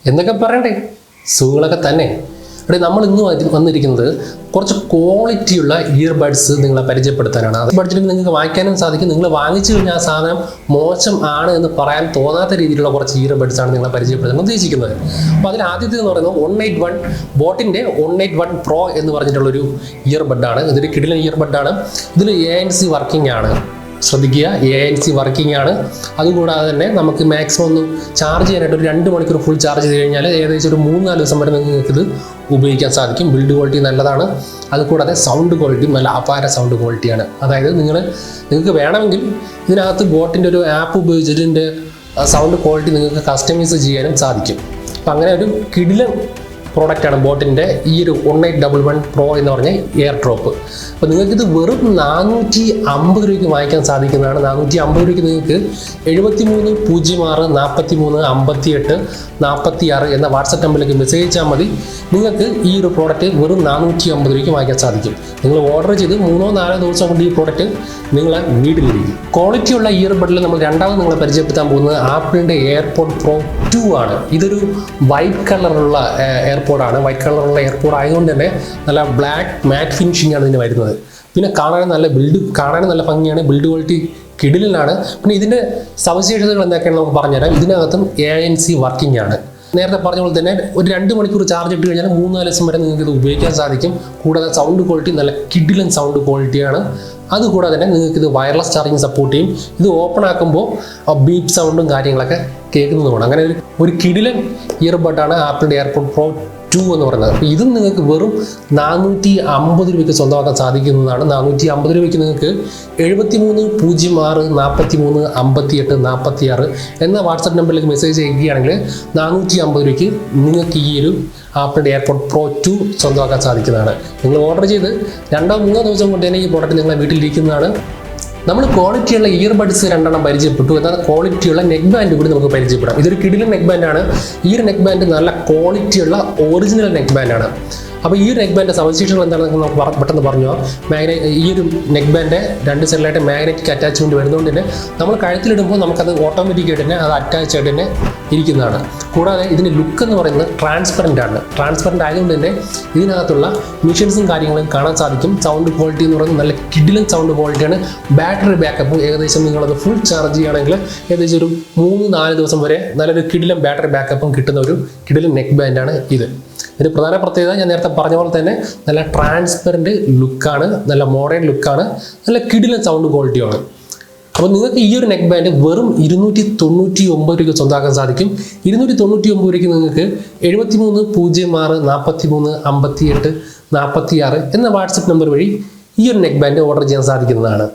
എന്നൊക്കെ പറയണ്ടേ, സുഖങ്ങളൊക്കെ തന്നെ. ഇവിടെ നമ്മൾ ഇന്ന് വന്നിരിക്കുന്നത് കുറച്ച് ക്വാളിറ്റിയുള്ള ഇയർബഡ്സ് നിങ്ങളെ പരിചയപ്പെടുത്താനാണ്. അത് ബഡ്ജറ്റിൽ നിങ്ങൾക്ക് വാങ്ങിക്കാനും സാധിക്കും. നിങ്ങൾ വാങ്ങിച്ചു കഴിഞ്ഞാൽ ആ സാധനം മോശം ആണ് എന്ന് പറയാൻ തോന്നാത്ത രീതിയിലുള്ള കുറച്ച് ഇയർബഡ്സ് ആണ് നിങ്ങളെ പരിചയപ്പെടുത്താൻ ഉദ്ദേശിക്കുന്നത്. അപ്പോൾ അതിൽ ആദ്യത്തെ എന്ന് പറയുന്നത് 181 ബോട്ടിൻ്റെ 181 Pro എന്ന് പറഞ്ഞിട്ടുള്ളൊരു ഇയർബഡാണ്. ഇതൊരു കിടിലൻ ഇയർബഡാണ്. ഇതിൽ ANC വർക്കിംഗ് ആണ്. ശ്രദ്ധിക്കുക, ANC വർക്കിംഗ് ആണ്. അതുകൂടാതെ തന്നെ നമുക്ക് മാക്സിമം ഒന്ന് ചാർജ് ചെയ്യാനായിട്ട് ഒരു 2 മണിക്കൂർ ഫുൾ ചാർജ് ചെയ്ത് കഴിഞ്ഞാൽ ഏകദേശം ഒരു 3-4 ദിവസം വരെ നിങ്ങൾക്ക് ഇത് ഉപയോഗിക്കാൻ സാധിക്കും. ബിൽഡ് ക്വാളിറ്റി നല്ലതാണ്. അതുകൂടാതെ സൗണ്ട് ക്വാളിറ്റി നല്ല അപാര സൗണ്ട് ക്വാളിറ്റിയാണ്. അതായത് നിങ്ങൾക്ക് വേണമെങ്കിൽ ഇതിനകത്ത് ബോട്ടിൻ്റെ ഒരു ആപ്പ് ഉപയോഗിച്ചിട്ട് ഇതിൻ്റെ സൗണ്ട് ക്വാളിറ്റി നിങ്ങൾക്ക് കസ്റ്റമൈസ് ചെയ്യാനും സാധിക്കും. അപ്പം അങ്ങനെ ഒരു കിടിലൻ പ്രോഡക്റ്റാണ് ബോട്ടിൻ്റെ ഈ ഒരു 1811 Pro എന്ന് പറഞ്ഞ എയർ ഡ്രോപ്പ്. അപ്പോൾ നിങ്ങൾക്കിത് വെറും 450 രൂപയ്ക്ക് വാങ്ങിക്കാൻ സാധിക്കുന്നതാണ്. 450 രൂപയ്ക്ക് നിങ്ങൾക്ക് 7306435846 എന്ന വാട്സപ്പ് നമ്പറിലേക്ക് മെസ്സേജ് അയച്ചാൽ മതി. നിങ്ങൾക്ക് ഈ ഒരു പ്രോഡക്റ്റ് വെറും 450 രൂപയ്ക്ക് വാങ്ങിക്കാൻ സാധിക്കും. നിങ്ങൾ ഓർഡർ ചെയ്ത് 3-4 ദിവസം കൊണ്ട് ഈ പ്രോഡക്റ്റ് നിങ്ങളെ വീട്ടിലിരിക്കും. ക്വാളിറ്റിയുള്ള ഇയർബഡിൽ നമ്മൾ രണ്ടാമത് നിങ്ങളെ പരിചയപ്പെടുത്താൻ പോകുന്നത് ആപ്പിളിൻ്റെ എയർപോഡ് Pro 2 ആണ്. ഇതൊരു വൈറ്റ് കളറുള്ള എയർപോഡാണ്. വൈറ്റ് കളറുള്ള എയർപോഡ് ആയതുകൊണ്ട് തന്നെ നല്ല ബ്ലാക്ക് മാറ്റ് ഫിനിഷിംഗ് ആണ് ഇതിന് വരുന്നത്. പിന്നെ കാണാനും നല്ല ഭംഗിയാണ്. ബിൽഡ് ക്വാളിറ്റി കിടിലാണ്. പിന്നെ ഇതിൻ്റെ സവിശേഷതകൾ എന്തൊക്കെയാണെന്ന് നമുക്ക് പറഞ്ഞുതരാം. ഇതിനകത്തും ANC വർക്കിംഗ് ആണ്. നേരത്തെ പറഞ്ഞ പോലെ തന്നെ ഒരു 2 മണിക്കൂർ ചാർജ് ഇട്ട് കഴിഞ്ഞാൽ 3-4 ദിവസം വരെ നിങ്ങൾക്ക് ഇത് ഉപയോഗിക്കാൻ സാധിക്കും. കൂടാതെ സൗണ്ട് ക്വാളിറ്റി നല്ല കിടിലൻ സൗണ്ട് ക്വാളിറ്റിയാണ്. അതുകൂടാതെ തന്നെ നിങ്ങൾക്ക് ഇത് വയർലെസ് ചാർജിങ് സപ്പോർട്ട് ചെയ്യും. ഇത് ഓപ്പൺ ആക്കുമ്പോൾ ബീപ്പ് സൗണ്ടും കാര്യങ്ങളൊക്കെ കേൾക്കുന്നതുമാണ്. അങ്ങനെ ഒരു കിടിലൻ ഇയർബഡാണ് ആപ്പിളിൻ്റെ എയർപോഡ് Pro 2 എന്ന് പറയുന്നത്. അപ്പോൾ ഇതും നിങ്ങൾക്ക് വെറും 450 രൂപയ്ക്ക് സ്വന്തമാക്കാൻ സാധിക്കുന്നതാണ്. 450 രൂപയ്ക്ക് നിങ്ങൾക്ക് 7306435846 എന്ന വാട്സപ്പ് നമ്പറിലേക്ക് മെസ്സേജ് അയക്കുകയാണെങ്കിൽ 450 രൂപയ്ക്ക് നിങ്ങൾക്ക് ഈ ഒരു ആപ്പിളിൻ്റെ എയർപോഡ് Pro 2 സ്വന്തമാക്കാൻ സാധിക്കുന്നതാണ്. നിങ്ങൾ ഓർഡർ ചെയ്ത് 2-3 ദിവസം കൊണ്ട് തന്നെ ഈ പ്രോഡക്റ്റ് നിങ്ങളെ വീട്ടിലിരിക്കുന്നതാണ്. നമ്മൾ ക്വാളിറ്റിയുള്ള ഇയർബഡ്സ് 2 പരിചയപ്പെട്ടു. എന്നാൽ ക്വാളിറ്റിയുള്ള നെക്ക് ബാൻഡ് കൂടി നമുക്ക് പരിചയപ്പെടാം. ഇതൊരു കിടിലൻ നെക്ക് ബാൻഡാണ്. ഈ ഒരു നെക്ക് ബാൻഡ് നല്ല ക്വാളിറ്റിയുള്ള ഒറിജിനൽ നെക്ക് ബാൻഡാണ്. അപ്പോൾ ഈ ഒരു നെക്ക് ബാൻഡ് സവിശേഷതകൾ എന്താണെന്ന് നമുക്ക് പെട്ടെന്ന് പറഞ്ഞു. ഈ ഒരു നെക്ക് ബാൻഡ് 2 സൈഡിലായിട്ട് മാഗ്നറ്റിക് അറ്റാച്ച്മെൻറ്റ് വരുന്നതുകൊണ്ട് തന്നെ നമ്മൾ കഴുത്തിലിടുമ്പോൾ നമുക്കത് ഓട്ടോമാറ്റിക്കായിട്ട് തന്നെ അത് അറ്റാച്ച് ആയിട്ട് തന്നെ ഇരിക്കുന്നതാണ്. കൂടാതെ ഇതിൻ്റെ ലുക്ക് എന്ന് പറയുന്നത് ട്രാൻസ്പെറൻ്റ് ആണ്. ട്രാൻസ്പെറൻ്റ് ആയതുകൊണ്ട് തന്നെ ഇതിനകത്തുള്ള മിഷൻസും കാര്യങ്ങളും കാണാൻ സാധിക്കും. സൗണ്ട് ക്വാളിറ്റി എന്ന് പറയുന്നത് നല്ല കിടിലൻ സൗണ്ട് ക്വാളിറ്റിയാണ്. ബാറ്ററി ബാക്കപ്പ് ഏകദേശം നിങ്ങളത് ഫുൾ ചാർജ് ചെയ്യുകയാണെങ്കിൽ ഏകദേശം ഒരു 3-4 ദിവസം വരെ നല്ലൊരു കിടിലൻ ബാറ്ററി ബാക്കപ്പും കിട്ടുന്ന ഒരു കിടിലൻ നെക്ക് ബാൻഡാണ് ഇത്. ഇതിന് പ്രധാന പ്രത്യേകത ഞാൻ നേരത്തെ പറഞ്ഞ പോലെ തന്നെ നല്ല ട്രാൻസ്പെറൻറ്റ് ലുക്കാണ്, നല്ല മോഡേൺ ലുക്കാണ്, നല്ല കിടിലൻ സൗണ്ട് ക്വാളിറ്റിയാണ്. അപ്പോൾ നിങ്ങൾക്ക് ഈ ഒരു നെക്ക് ബാൻഡ് വെറും 299 രൂപയ്ക്ക് സ്വന്തമാക്കാൻ സാധിക്കും. 299 രൂപയ്ക്ക് നിങ്ങൾക്ക് 7306435846 എന്ന വാട്സപ്പ് നമ്പർ വഴി ഈ ഒരു നെക്ക് ബാൻഡ് ഓർഡർ ചെയ്യാൻ സാധിക്കുന്നതാണ്.